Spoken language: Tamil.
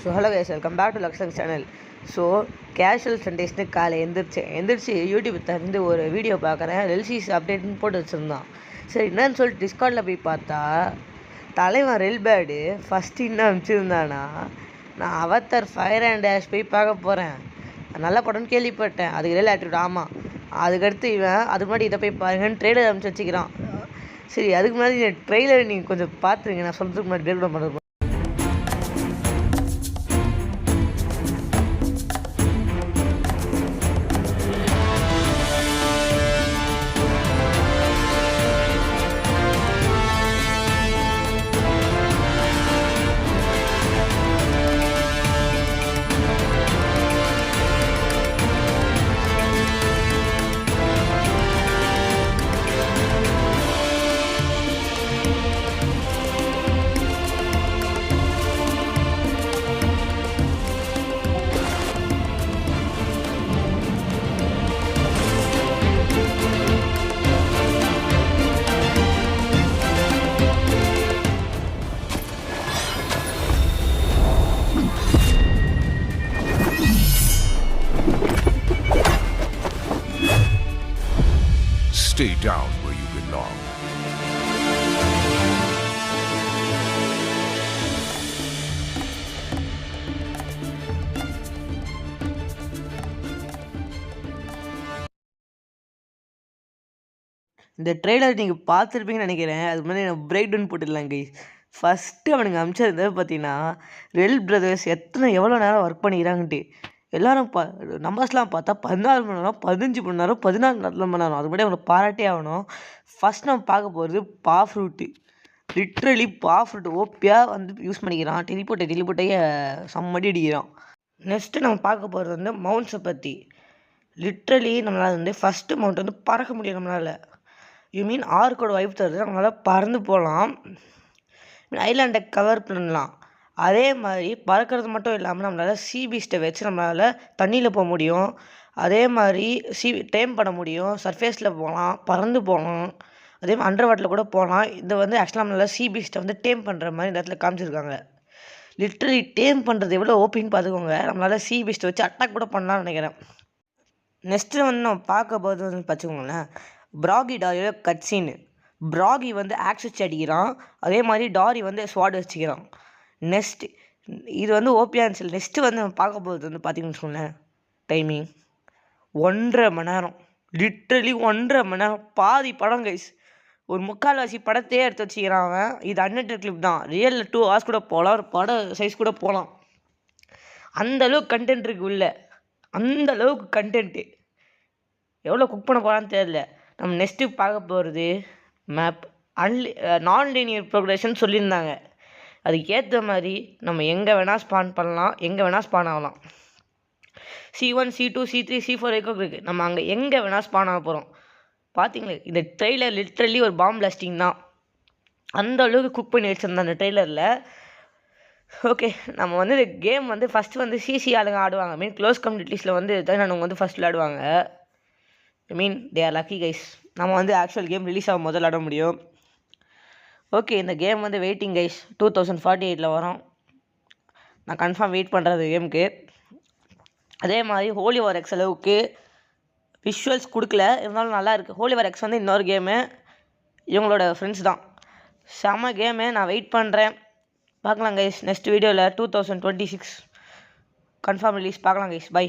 So hello guys, welcome back to Lakshan channel. So casual சண்டேஸ்னு காலை எந்திரிச்சு யூடியூப் திறந்து ஒரு வீடியோ பார்க்குறேன். ரெல்சிஸ் அப்டேட்னு போட்டு வச்சுருந்தான். சரி என்னன்னு சொல்லிட்டு டிஸ்கார்டில் போய் பார்த்தா தலைவன் ரெல்பேடு ஃபஸ்ட்டு என்ன அனுப்பிச்சிருந்தானா, நான் அவத்தார் ஃபயர் அண்ட் டேஷ் போய் பார்க்க போகிறேன், நல்ல படம்னு கேள்விப்பட்டேன், அதுக்கு ரெல் ஆட்டிவிட். ஆமாம், அதுக்கடுத்து இவன் அதுக்கு முன்னாடி இதை போய் பாருங்கன்னு ட்ரெய்லர் அனுப்பிச்சு வச்சுக்கிறான். சரி, அதுக்கு முன்னாடி ட்ரெய்லர் நீங்கள் கொஞ்சம் பார்த்துருங்க, நான் சொல்கிறதுக்கு முன்னாடி பிரேக் டவுன் பண்ணுறேன். Stay down where you belong. இந்த ட்ரெய்லர் நீங்கள் பார்த்துருப்பீங்கன்னு நினைக்கிறேன். அதுக்கு முன்னாடி நான் பிரேக் டவுன் போட்டுடலாம் கைஸ். ஃபஸ்ட்டு அவனுங்க அனுப்பிச்சது பார்த்தீங்கன்னா, ரெல் பிரதர்ஸ் எவ்வளோ நேரம் ஒர்க் பண்ணிக்கிறாங்கன்ட்டு. எல்லோரும் நம்பர்ஸ்லாம் பார்த்தா 14 மணி நேரம், 15 மணி நேரம், 14 மணி நேரம். அது முன்னாடி அவங்களை பாராட்டே ஆகணும். ஃபஸ்ட் நம்ம பார்க்க போகிறது பா ஃப்ரூட்டு. லிட்ரலி பா ஃப்ரூட் ஓப்பியாக வந்து யூஸ் பண்ணிக்கிறான். டெலிபோட்டையே செம்மடி அடிக்கிறான். நெக்ஸ்ட்டு நம்ம பார்க்க போகிறது வந்து மவுண்ட்ஸை பற்றி. லிட்ரலி நம்மளால் வந்து ஃபஸ்ட்டு மவுண்ட் வந்து பறக்க முடியும். நம்மளால் மீன் ஆர்க்கோட வைப் தருது, நம்மளால் பறந்து போகலாம், ஐலாண்டை கவர் பண்ணலாம். அதே மாதிரி பறக்கிறது மட்டும் இல்லாமல் நம்மளால் சீ பீஸ்ட்டை வச்சு நம்மளால் தண்ணியில் போக முடியும். அதே மாதிரி டேம் பண்ண முடியும். சர்ஃபேஸில் போகலாம், பறந்து போகலாம், அதே மாதிரி அண்டர் வாட்டரில் கூட போகலாம். இதை வந்து ஆக்சுவலாக நம்மளால் சீ பீஸ்ட்டை வந்து டேம் பண்ணுற மாதிரி இந்த இடத்துல காமிச்சிருக்காங்க. லிட்ரலி டேம் பண்ணுறது எவ்வளோ ஓப்பின்னு பார்த்துக்கோங்க. நம்மளால் சீ பீஸ்ட்டை வச்சு அட்டாக் கூட பண்ணலாம்னு நினைக்கிறேன். நெக்ஸ்ட்டு வந்து நம்ம பார்க்க போது வந்து பார்த்துக்கோங்களேன், ப்ராகி டாரியோட கட்சின்னு. ப்ராகி வந்து ஆக்ஸ் வச்சு அடிக்கிறான், அதே மாதிரி டாரி வந்து ஸ்வாட் வச்சுக்கிறான். நெக்ஸ்ட்டு இது வந்து ஓபியான்னு சொல்லி நெக்ஸ்ட்டு வந்து நம்ம பார்க்க போகிறது வந்து பார்த்திங்கன்னு வச்சுக்கோங்களேன், டைமிங் 1.5 மணி நேரம். லிட்ரலி 1.5 மணி நேரம், பாதி படம் கைஸ். ஒரு முக்கால்வாசி படத்தையே எடுத்து வச்சுக்கிறான் அவன். இது அன்லிமிட்டட் கிளிப் தான். ரியலில் 2 hours கூட போகலாம், ஒரு பட சைஸ் கூட போகலாம். அந்தளவுக்கு கண்டென்ட் இருக்குது உள்ள, அந்தளவுக்கு கண்டென்ட்டு. எவ்வளோ குக் பண்ண போகிறான்னு தெரியல. நம்ம நெக்ஸ்ட்டு பார்க்க போகிறது மேப் நான் லீனியர் ப்ரோக்ரஷன் சொல்லியிருந்தாங்க. அதுக்கு ஏற்ற மாதிரி நம்ம எங்கே வேணால் ஸ்பான் பண்ணலாம், எங்கே வேணால் ஸ்பான் ஆகலாம். C1 C2 C3 C4 வரைக்கும் இருக்குது. நம்ம அங்கே எங்கே வேணால் ஸ்பான் ஆக போகிறோம். பார்த்தீங்களே, இந்த ட்ரெய்லர் லிட்ரலி ஒரு பாம் பிளாஸ்டிங் தான். அந்த அளவுக்கு குக் பண்ணி வச்சுருந்தேன் அந்த ட்ரெய்லரில். ஓகே, நம்ம வந்து இந்த கேம் வந்து ஃபஸ்ட்டு வந்து சிசி ஆளுங்க ஆடுவாங்க. க்ளோஸ் கம்யூனிட்டிஸில் வந்து அவங்க வந்து ஃபஸ்ட் விளையாடுவாங்க. They are lucky guys. நம்ம வந்து ஆக்சுவல் கேம் ரிலீஸ் ஆகும் முதல்ல ஆட முடியும். ஓகே, இந்த கேம் வந்து வெயிட்டிங் கைஸ், 2048 வரும். நான் கன்ஃபார்ம் வெயிட் பண்ணுறது கேமுக்கு. அதே மாதிரி ஹோலி வார் எக்ஸ் அளவுக்கு விஷுவல்ஸ் கொடுக்கல, இருந்தாலும் நல்லா இருக்குது. ஹோலி வார் எக்ஸ் வந்து இன்னொரு கேமு, இவங்களோட ஃப்ரெண்ட்ஸ் தான். செம்ம கேமு, நான் வெயிட் பண்ணுறேன். பார்க்கலாம் கைஸ், நெக்ஸ்ட் வீடியோவில் 2026 கன்ஃபார்ம் ரிலீஸ் பார்க்கலாம் கைஸ். பை.